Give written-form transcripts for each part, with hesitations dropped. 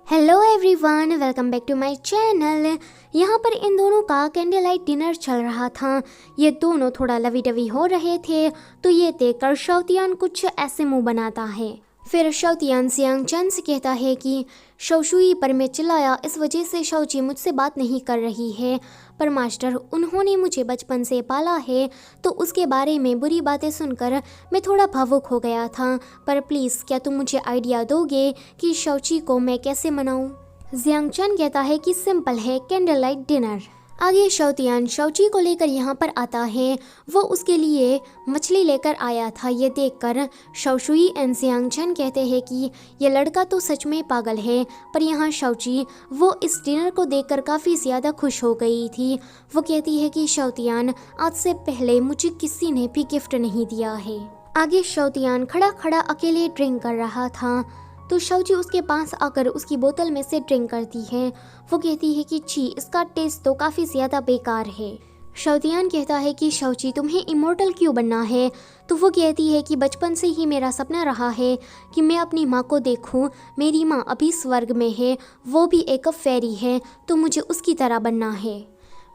Hello everyone, welcome back to my channel. यहाँ पर इन दोनों का कैंडल लाइट डिनर चल रहा था। ये दोनों थोड़ा लवी डवी हो रहे थे तो ये देखकर शाओतियान कुछ ऐसे मुंह बनाता है। फिर शाओतियान सियांग चैन से कहता है कि शाओशुई पर मैं चिल्लाया, इस वजह से शाओजी मुझसे बात नहीं कर रही है। पर मास्टर, उन्होंने मुझे बचपन से पाला है तो उसके बारे में बुरी बातें सुनकर मैं थोड़ा भावुक हो गया था। पर प्लीज़ क्या तुम मुझे आइडिया दोगे कि शाओची को मैं कैसे मनाऊं? जियांग चैन कहता है कि सिंपल है, कैंडल लाइट डिनर। आगे शाओतियान शाओची को लेकर यहाँ पर आता है। वो उसके लिए मछली लेकर आया था। ये देखकर शाओशुई एंड जियांग चैन कहते हैं कि ये लड़का तो सच में पागल है। पर यहाँ शाओची वो इस डिनर को देखकर काफ़ी ज़्यादा खुश हो गई थी। वो कहती है कि शाओतियान, आज से पहले मुझे किसी ने भी गिफ्ट नहीं दिया है। आगे शाओतियान खड़ा खड़ा अकेले ड्रिंक कर रहा था तो शाओची उसके पास आकर उसकी बोतल में से ड्रिंक करती है। वो कहती है कि छी, इसका टेस्ट तो काफ़ी ज़्यादा बेकार है। शाओतियान कहता है कि शाओची, तुम्हें इमोर्टल क्यों बनना है? तो वो कहती है कि बचपन से ही मेरा सपना रहा है कि मैं अपनी माँ को देखूं। मेरी माँ अभी स्वर्ग में है, वो भी एक फेरी है, तो मुझे उसकी तरह बनना है।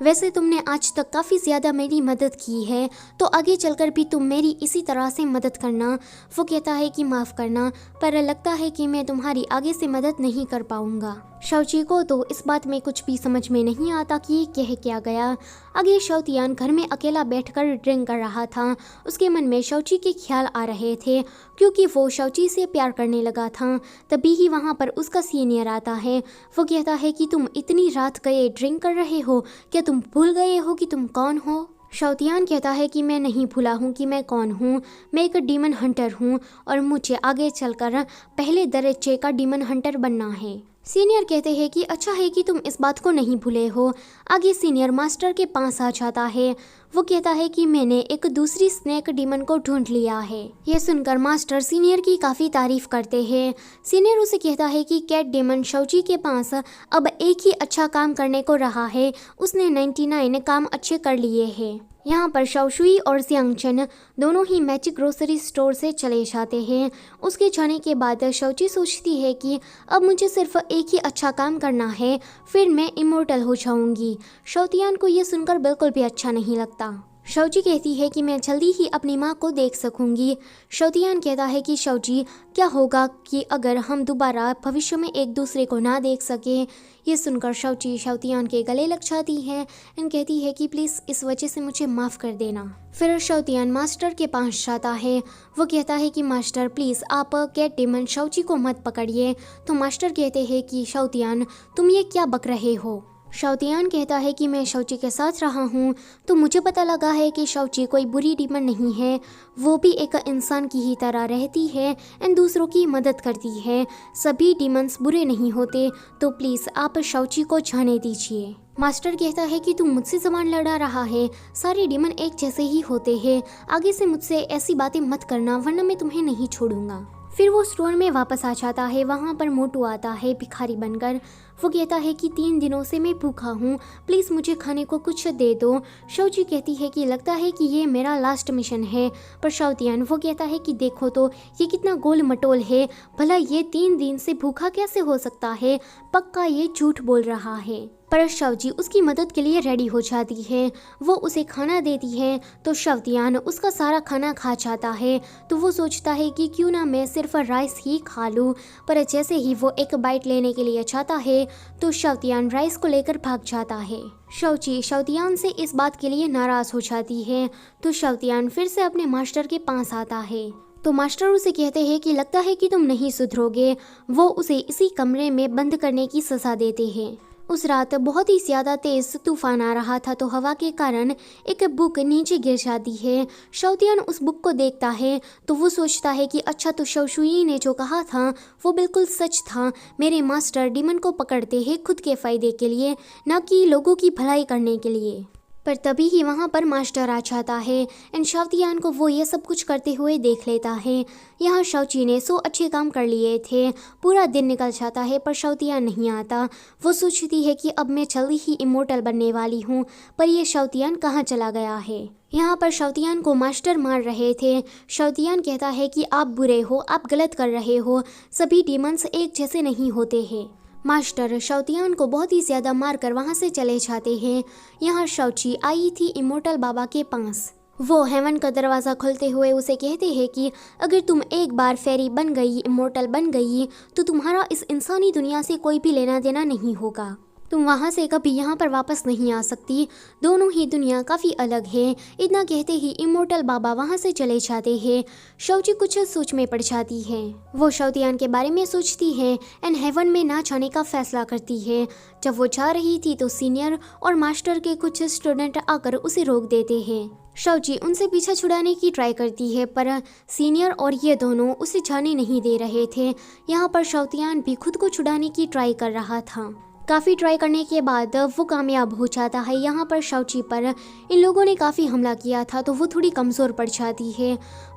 वैसे तुमने आज तक काफ़ी ज़्यादा मेरी मदद की है तो आगे चलकर भी तुम मेरी इसी तरह से मदद करना। वो कहता है कि माफ़ करना, पर लगता है कि मैं तुम्हारी आगे से मदद नहीं कर पाऊँगा। शाओची को तो इस बात में कुछ भी समझ में नहीं आता कि ये कह क्या गया। आगे शाओतियान घर में अकेला बैठकर ड्रिंक कर रहा था। उसके मन में शाओची के ख्याल आ रहे थे क्योंकि वो शाओची से प्यार करने लगा था। तभी ही वहाँ पर उसका सीनियर आता है। वो कहता है कि तुम इतनी रात गए ड्रिंक कर रहे हो, क्या तुम भूल गए हो कि तुम कौन हो? शाओतियान कहता है कि मैं नहीं भूला हूँ कि मैं कौन हूँ। मैं एक डीमन हंटर हूँ और मुझे आगे चलकर पहले दर्जे का डीमन हंटर बनना है। सीनियर कहते हैं कि अच्छा है कि तुम इस बात को नहीं भूले हो। आगे सीनियर मास्टर के पास आ जाता है। वो कहता है कि मैंने एक दूसरी स्नेक डीमन को ढूंढ लिया है। यह सुनकर मास्टर सीनियर की काफ़ी तारीफ करते हैं। सीनियर उसे कहता है कि कैट डीमन शाओची के पास अब एक ही अच्छा काम करने को रहा है। उसने 99 काम अच्छे कर लिए हैं। यहाँ पर शाओशुई और जियांग चैन दोनों ही मैजिक ग्रोसरी स्टोर से चले जाते हैं। उसके जाने के बाद शाओची सोचती है कि अब मुझे सिर्फ एक ही अच्छा काम करना है, फिर मैं इमोर्टल हो जाऊंगी। शाओतियान को यह सुनकर बिल्कुल भी अच्छा नहीं लगता। शाओची कहती है कि मैं जल्दी ही अपनी माँ को देख सकूंगी। शाओतियान कहता है कि शाओची, क्या होगा कि अगर हम दोबारा भविष्य में एक दूसरे को ना देख सके? ये सुनकर शाओची शाओतियान के गले लग जाती है एंड कहती है कि प्लीज़ इस वजह से मुझे माफ़ कर देना। फिर शाओतियान मास्टर के पास जाता है। वो कहता है कि मास्टर प्लीज़ आप कैट डीमन शाओची को मत पकड़िए। तो मास्टर कहते हैं कि शाओतियान, तुम ये क्या बक रहे हो? शाओतियान कहता है कि मैं शाओची के साथ रहा हूँ तो मुझे पता लगा है कि शाओची कोई बुरी डीमन नहीं है। वो भी एक इंसान की ही तरह रहती है एंड दूसरों की मदद करती है। सभी डीमंस बुरे नहीं होते, तो प्लीज़ आप शाओची को जाने दीजिए। मास्टर कहता है कि तू मुझसे ज़बान लड़ा रहा है, सारे डीमन एक जैसे ही होते हैं। आगे से मुझसे ऐसी बातें मत करना वरना मैं तुम्हें नहीं छोड़ूंगा। फिर वो स्टोर में वापस आ जाता है। वहाँ पर मोटू आता है भिखारी बनकर। वो कहता है कि 3 दिनों से मैं भूखा हूँ, प्लीज़ मुझे खाने को कुछ दे दो। शाओची कहती है कि लगता है कि ये मेरा लास्ट मिशन है। पर शाओतियान वो कहता है कि देखो तो ये कितना गोल मटोल है, भला ये 3 दिन से भूखा कैसे हो सकता है? पक्का ये झूठ बोल रहा है। पर शाओची उसकी मदद के लिए रेडी हो जाती है। वो उसे खाना देती है तो शाओतियान उसका सारा खाना खा जाता है। तो वो सोचता है कि क्यों ना मैं सिर्फ राइस ही खा लूँ। पर जैसे ही वो एक बाइट लेने के लिए चाहता है तो शाओतियान राइस को लेकर भाग जाता है। शाओची शाओतियान से इस बात के लिए नाराज़ हो जाती है। तो शाओतियान फिर से अपने मास्टर के पास आता है। तो मास्टर उसे कहते हैं कि लगता है कि तुम नहीं सुधरोगे। वो उसे इसी कमरे में बंद करने की सज़ा देते हैं। उस रात बहुत ही ज़्यादा तेज़ तूफान आ रहा था तो हवा के कारण एक बुक नीचे गिर जाती है। शाओतियान उस बुक को देखता है तो वो सोचता है कि अच्छा, तो शाओशुई ने जो कहा था वो बिल्कुल सच था। मेरे मास्टर डीमन को पकड़ते हैं खुद के फ़ायदे के लिए, ना कि लोगों की भलाई करने के लिए। पर तभी ही वहाँ पर मास्टर आ जाता है एंड शाओतियान को वो ये सब कुछ करते हुए देख लेता है। यहाँ शाओची ने 100 अच्छे काम कर लिए थे। पूरा दिन निकल जाता है पर शाओतियान नहीं आता। वो सोचती है कि अब मैं जल्दी ही इमोर्टल बनने वाली हूँ, पर ये शाओतियान कहाँ चला गया है? यहाँ पर शाओतियान को मास्टर मार रहे थे। शाओतियान कहता है कि आप बुरे हो, आप गलत कर रहे हो, सभी डीमंस एक जैसे नहीं होते हैं। मास्टर शाओतियान को बहुत ही ज़्यादा मारकर वहाँ से चले जाते हैं। यहाँ शाओची आई थी इमोर्टल बाबा के पास। वो हेवन का दरवाज़ा खोलते हुए उसे कहते हैं कि अगर तुम एक बार फेरी बन गई, इमोर्टल बन गई, तो तुम्हारा इस इंसानी दुनिया से कोई भी लेना देना नहीं होगा। तुम वहाँ से कभी यहाँ पर वापस नहीं आ सकती। दोनों ही दुनिया काफ़ी अलग है। इतना कहते ही इमोर्टल बाबा वहाँ से चले जाते हैं। शाओची कुछ सोच में पड़ जाती है। वो शाओतियान के बारे में सोचती है एंड हेवन में ना जाने का फैसला करती है। जब वो जा रही थी तो सीनियर और मास्टर के कुछ स्टूडेंट आकर उसे रोक देते हैं। शाओची उनसे पीछा छुड़ाने की ट्राई करती है पर सीनियर और ये दोनों उसे जाने नहीं दे रहे थे। यहाँ पर शाओतियान भी खुद को छुड़ाने की ट्राई कर रहा था। काफ़ी ट्राई करने के बाद वो कामयाब हो जाता है। यहाँ पर शाओची पर इन लोगों ने काफ़ी हमला किया था तो वो थोड़ी कमज़ोर पड़ जाती है।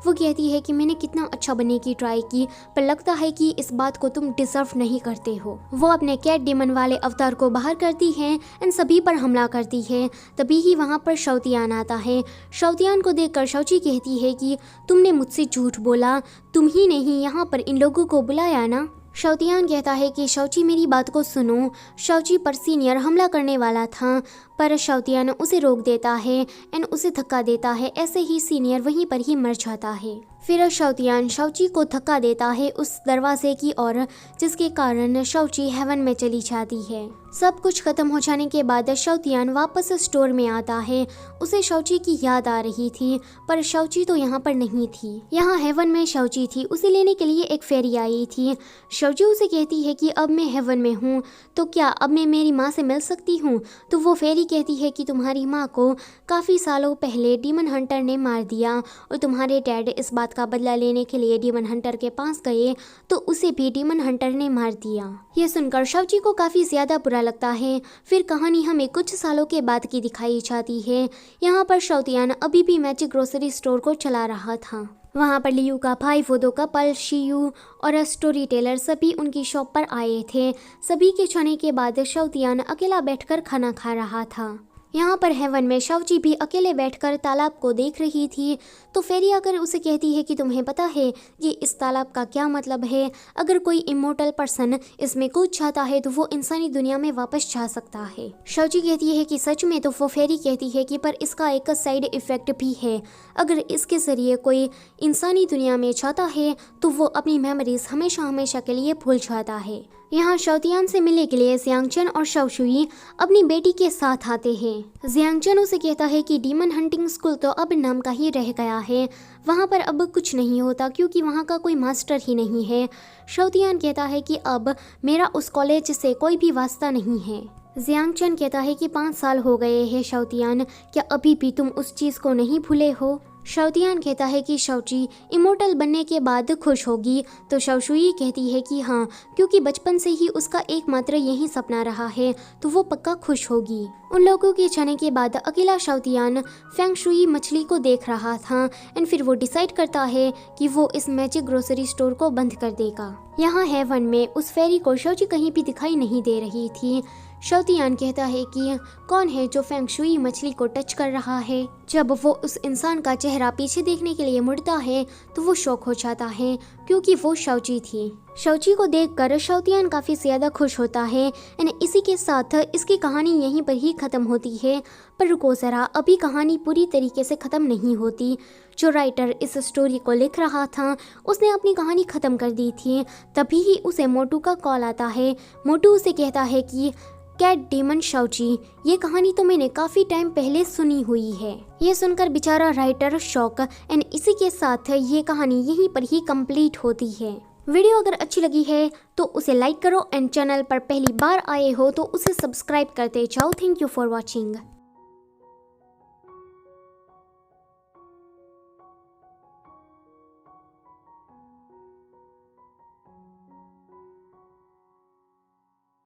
वो कहती है कि मैंने कितना अच्छा बनने की ट्राई की, पर लगता है कि इस बात को तुम डिजर्व नहीं करते हो। वो अपने कैट डेमन वाले अवतार को बाहर करती है एंड सभी पर हमला करती है। तभी ही वहाँ पर शाओतियान आता है। शाओतियान को देखकर शाओची कहती है कि तुमने मुझसे झूठ बोला, तुम ही नहीं यहाँ पर इन लोगों को बुलाया ना। शाओतियान कहता है कि शाओची मेरी बात को सुनो। शाओची पर सीनियर हमला करने वाला था पर शाओतियान उसे रोक देता है एंड उसे धक्का देता है। ऐसे ही सीनियर वहीं पर ही मर जाता है। फिर शाओतियान शाओची को धक्का देता है उस दरवाजे की ओर, जिसके कारण शाओची हेवन में चली जाती है। सब कुछ खत्म हो जाने के बाद शाओतियान वापस स्टोर में आता है। उसे शाओची की याद आ रही थी पर शाओची तो यहाँ पर नहीं थी। यहाँ हेवन में शाओची थी। उसे लेने के लिए एक फेरी आई थी। शाओची उसे कहती है कि अब मैं हेवन में हूँ तो क्या अब मैं मेरी माँ से मिल सकती हूँ। तो वो फेरी कहती है कि तुम्हारी माँ को काफ़ी सालों पहले डीमन हंटर ने मार दिया और तुम्हारे डैड इस बात का बदला लेने के लिए डीमन हंटर के पास गए तो उसे भी डीमन हंटर ने मार दिया। ये सुनकर शाओची को काफ़ी ज़्यादा बुरा लगता है। फिर कहानी हमें कुछ सालों के बाद की दिखाई जाती है। यहाँ पर शाओतियान अभी भी मैजिक ग्रोसरी स्टोर को चला रहा था। वहाँ पर लियू का भाई, वोदो का पल, शियू और स्टोरी टेलर सभी उनकी शॉप पर आए थे। सभी के जाने के बाद शाओतियान अकेला बैठकर खाना खा रहा था। यहाँ पर हेवन में शाओची भी अकेले बैठकर तालाब को देख रही थी। तो फेरी आकर उसे कहती है कि तुम्हें पता है ये इस तालाब का क्या मतलब है। अगर कोई इमोर्टल पर्सन इसमें कूद जाता है तो वो इंसानी दुनिया में वापस जा सकता है। शाओची कहती है कि सच में। तो वो फेरी कहती है कि पर इसका एक साइड इफेक्ट भी है। अगर इसके ज़रिए कोई इंसानी दुनिया में जाता है तो वो अपनी मेमोरीज हमेशा हमेशा के लिए भूल जाता है। यहाँ शाओतियान से मिलने के लिए जियांगचन और शाओशुई अपनी बेटी के साथ आते हैं। जियांगचन उसे कहता है कि डीमन हंटिंग स्कूल तो अब नाम का ही रह गया है। वहाँ पर अब कुछ नहीं होता क्योंकि वहाँ का कोई मास्टर ही नहीं है। शाओतियान कहता है कि अब मेरा उस कॉलेज से कोई भी वास्ता नहीं है। जियांगचन कहता है कि 5 साल हो गए हैं शाओतियान, क्या अभी भी तुम उस चीज़ को नहीं भूले हो। शाओतियान कहता है कि शाओची इमोर्टल बनने के बाद खुश होगी। तो शाओशुई कहती है कि हाँ, क्योंकि बचपन से ही उसका एकमात्र यही सपना रहा है तो वो पक्का खुश होगी। उन लोगों के जाने के बाद अकेला शाओतियान फेंग शुई मछली को देख रहा था एंड फिर वो डिसाइड करता है कि वो इस मैजिक ग्रोसरी स्टोर को बंद कर देगा। यहाँ हेवन में उस फेरी को शाओची कहीं भी दिखाई नहीं दे रही थी। शाओतियान कहता है कि कौन है जो फेंग शुई मछली को टच कर रहा है। जब वो उस इंसान का चेहरा पीछे देखने के लिए मुड़ता है तो वो शॉक हो जाता है क्योंकि वो शाओची थी। शाओची को देखकर शाओतियान काफ़ी ज़्यादा खुश होता है एंड इसी के साथ इसकी कहानी यहीं पर ही ख़त्म होती है। पर रुको ज़रा, अभी कहानी पूरी तरीके से ख़त्म नहीं होती। जो राइटर इस स्टोरी को लिख रहा था उसने अपनी कहानी ख़त्म कर दी थी। तभी ही उसे मोटू का कॉल आता है। मोटू उसे कहता है कि कैट डेमन शाओची, ये कहानी तो मैंने काफ़ी टाइम पहले सुनी हुई है। ये सुनकर बेचारा राइटर शॉक एंड इसी के साथ ये कहानी यहीं पर ही कंप्लीट होती है। वीडियो अगर अच्छी लगी है तो उसे लाइक करो एंड चैनल पर पहली बार आए हो तो उसे सब्सक्राइब करते जाओ। Thank you for watching.